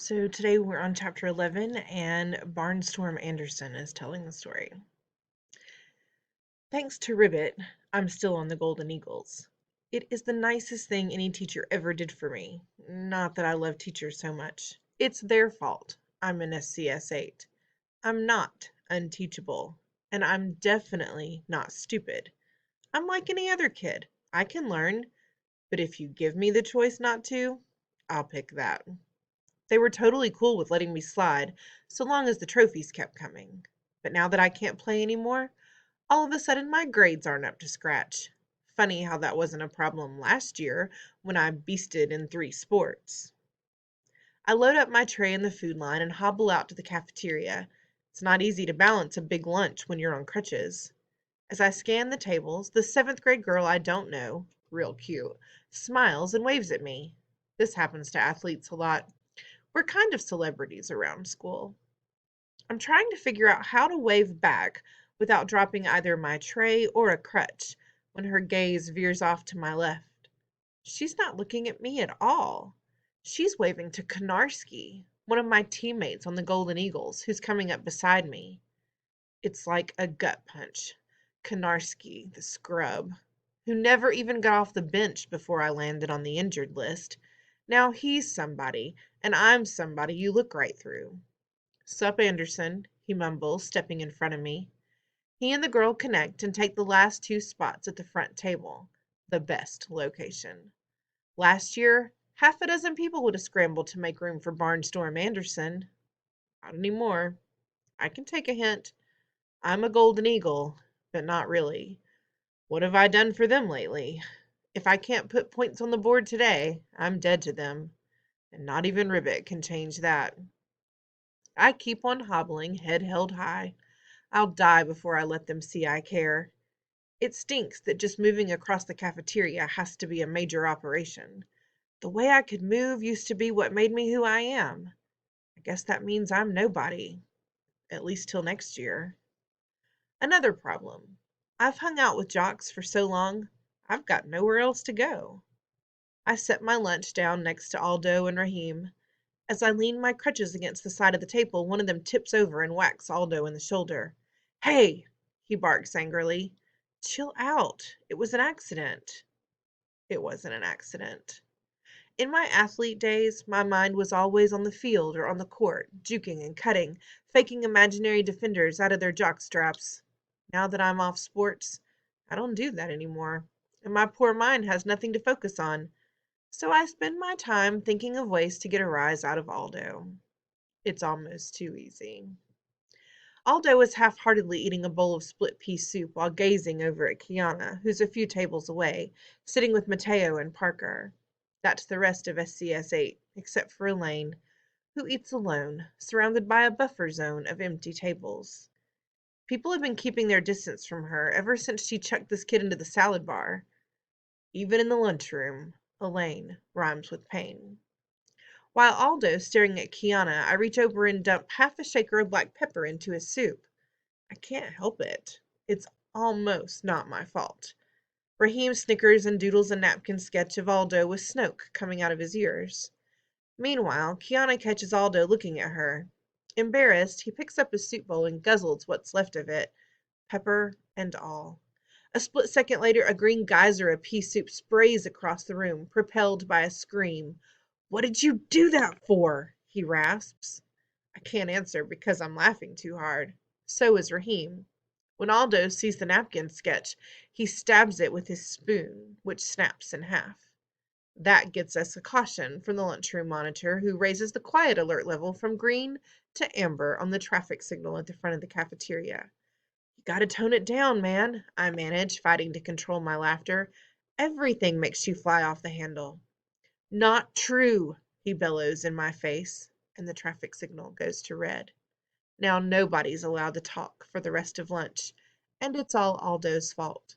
So today we're on chapter 11, and Barnstorm Anderson is telling the story. Thanks to Ribbit, I'm still on the Golden Eagles. It is the nicest thing any teacher ever did for me. Not that I love teachers so much. It's their fault. I'm an SCS 8. I'm not unteachable, and I'm definitely not stupid. I'm like any other kid. I can learn, but if you give me the choice not to, I'll pick that. They were totally cool with letting me slide, so long as the trophies kept coming. But now that I can't play anymore, all of a sudden my grades aren't up to scratch. Funny how that wasn't a problem last year when I beasted in 3 sports. I load up my tray in the food line and hobble out to the cafeteria. It's not easy to balance a big lunch when you're on crutches. As I scan the tables, the 7th grade girl I don't know, real cute, smiles and waves at me. This happens to athletes a lot. We're kind of celebrities around school. I'm trying to figure out how to wave back without dropping either my tray or a crutch when her gaze veers off to my left. She's not looking at me at all. She's waving to Konarski, one of my teammates on the Golden Eagles, who's coming up beside me. It's like a gut punch. Konarski, the scrub, who never even got off the bench before I landed on the injured list. Now he's somebody, and I'm somebody you look right through. "Sup, Anderson," he mumbles, stepping in front of me. He and the girl connect and take the last 2 spots at the front table, the best location. Last year, half a dozen people would have scrambled to make room for Barnstorm Anderson. Not anymore. I can take a hint. I'm a Golden Eagle, but not really. What have I done for them lately? If I can't put points on the board today, I'm dead to them, and not even Ribbit can change that. I keep on hobbling, head held high. I'll die before I let them see I care. It stinks that just moving across the cafeteria has to be a major operation. The way I could move used to be what made me who I am. I guess that means I'm nobody, at least till next year. Another problem. I've hung out with jocks for so long, I've got nowhere else to go. I set my lunch down next to Aldo and Raheem. As I lean my crutches against the side of the table, one of them tips over and whacks Aldo in the shoulder. "Hey!" he barks angrily. "Chill out. It was an accident." It wasn't an accident. In my athlete days, my mind was always on the field or on the court, juking and cutting, faking imaginary defenders out of their jock straps. Now that I'm off sports, I don't do that anymore, and my poor mind has nothing to focus on. So I spend my time thinking of ways to get a rise out of Aldo. It's almost too easy. Aldo is half-heartedly eating a bowl of split-pea soup while gazing over at Kiana, who's a few tables away, sitting with Mateo and Parker. That's the rest of SCS 8, except for Elaine, who eats alone, surrounded by a buffer zone of empty tables. People have been keeping their distance from her ever since she chucked this kid into the salad bar. Even in the lunchroom, Elaine rhymes with pain. While Aldo's staring at Kiana, I reach over and dump half a shaker of black pepper into his soup. I can't help it. It's almost not my fault. Raheem snickers and doodles a napkin sketch of Aldo with Snoke coming out of his ears. Meanwhile, Kiana catches Aldo looking at her. Embarrassed, he picks up his soup bowl and guzzles what's left of it, pepper and all. A split second later, a green geyser of pea soup sprays across the room, propelled by a scream. "What did you do that for?" he rasps. I can't answer because I'm laughing too hard. So is Raheem. When Aldo sees the napkin sketch, he stabs it with his spoon, which snaps in half. That gets us a caution from the lunchroom monitor, who raises the quiet alert level from green to amber on the traffic signal at the front of the cafeteria. "You gotta tone it down, man," I manage, fighting to control my laughter. "Everything makes you fly off the handle." "Not true," he bellows in my face, and the traffic signal goes to red. Now nobody's allowed to talk for the rest of lunch, and it's all Aldo's fault.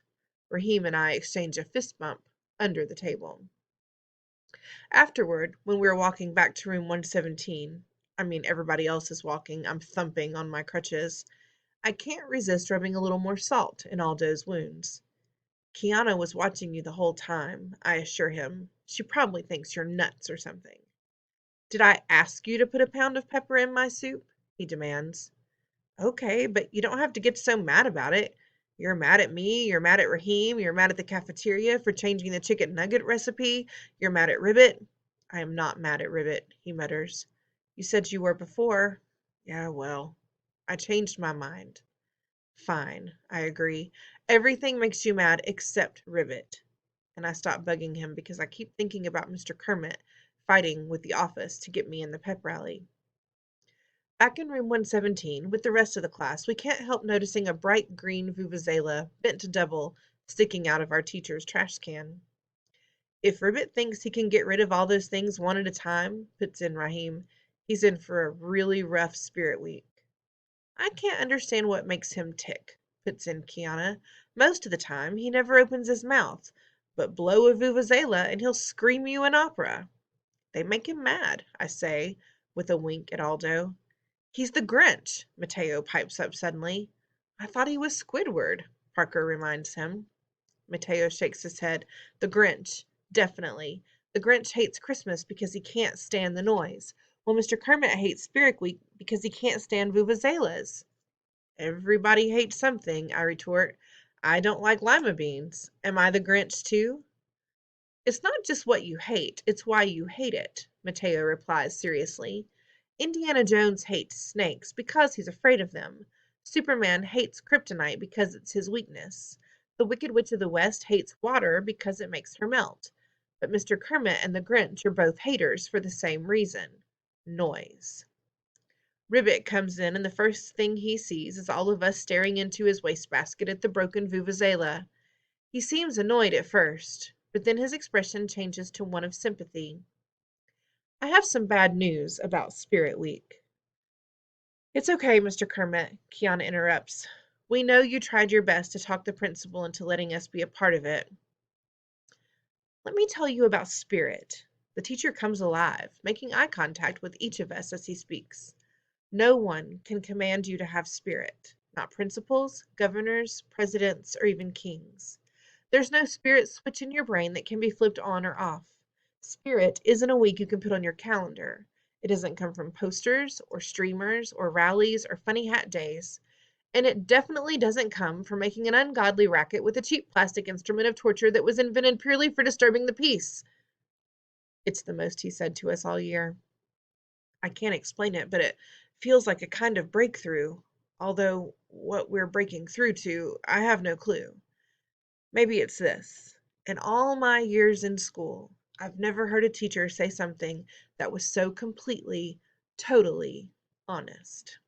Raheem and I exchange a fist bump under the table. Afterward, when we're walking back to room 117, everybody else is walking, I'm thumping on my crutches, I can't resist rubbing a little more salt in Aldo's wounds. "Kiana was watching you the whole time," I assure him. "She probably thinks you're nuts or something." Did I ask you to put a pound of pepper in my soup? He demands. Okay, but you don't have to get so mad about it. You're mad at me, you're mad at Raheem, you're mad at the cafeteria for changing the chicken nugget recipe, you're mad at Ribbit. I am not mad at Ribbit, he mutters. You said you were before. Yeah, well, I changed my mind. Fine, I agree. Everything makes you mad except Ribbit. And I stop bugging him because I keep thinking about Mr. Kermit fighting with the office to get me in the pep rally. Back in room 117, with the rest of the class, we can't help noticing a bright green vuvuzela, bent to double, sticking out of our teacher's trash can. If Ribbit thinks he can get rid of all those things one at a time, puts in Raheem, he's in for a really rough spirit week. I can't understand what makes him tick, puts in Kiana. Most of the time, he never opens his mouth, but blow a vuvuzela and he'll scream you an opera. They make him mad, I say, with a wink at Aldo. He's the Grinch, Mateo pipes up suddenly. I thought he was Squidward, Parker reminds him. Mateo shakes his head. The Grinch, definitely. The Grinch hates Christmas because he can't stand the noise, while Mr. Kermit hates Spirit Week because he can't stand vuvuzelas. Everybody hates something, I retort. I don't like lima beans. Am I the Grinch too? It's not just what you hate, it's why you hate it, Mateo replies seriously. Indiana Jones hates snakes because he's afraid of them. Superman hates kryptonite because it's his weakness. The Wicked Witch of the West hates water because it makes her melt. But Mr. Kermit and the Grinch are both haters for the same reason. Noise. Ribbit comes in and the first thing he sees is all of us staring into his wastebasket at the broken vuvuzela. He seems annoyed at first, but then his expression changes to one of sympathy. I have some bad news about Spirit Week. It's okay, Mr. Kermit, Kiana interrupts. We know you tried your best to talk the principal into letting us be a part of it. Let me tell you about Spirit. The teacher comes alive, making eye contact with each of us as he speaks. No one can command you to have spirit, not principals, governors, presidents, or even kings. There's no spirit switch in your brain that can be flipped on or off. Spirit isn't a week you can put on your calendar. It doesn't come from posters or streamers or rallies or funny hat days. And it definitely doesn't come from making an ungodly racket with a cheap plastic instrument of torture that was invented purely for disturbing the peace. It's the most he said to us all year. I can't explain it, but it feels like a kind of breakthrough, although what we're breaking through to, I have no clue. Maybe it's this. In all my years in school, I've never heard a teacher say something that was so completely, totally honest.